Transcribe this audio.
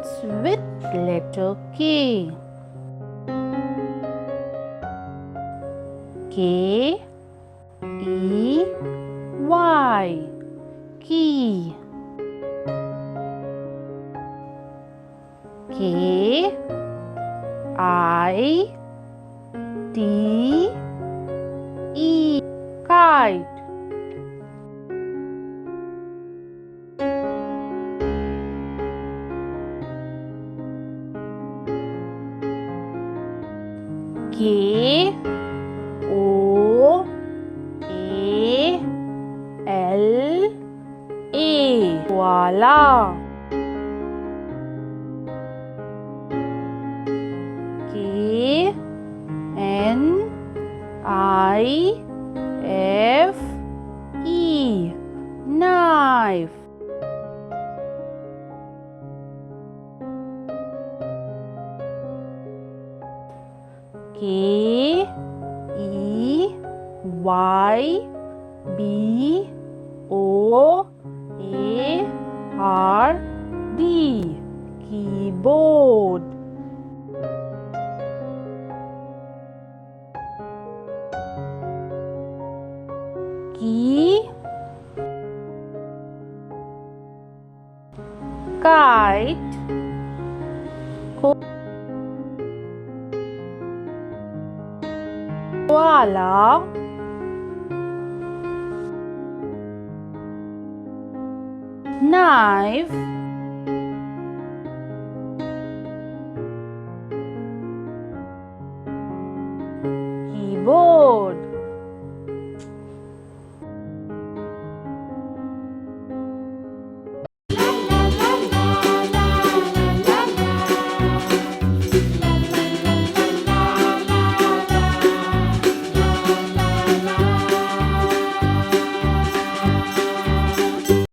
starts with letter K. K E Y, key. K I T E, kite. K O A L A, koala. K N I F E, knife. K E Y B O A R D, keyboard. Key, kite, koala, knife, keyboard.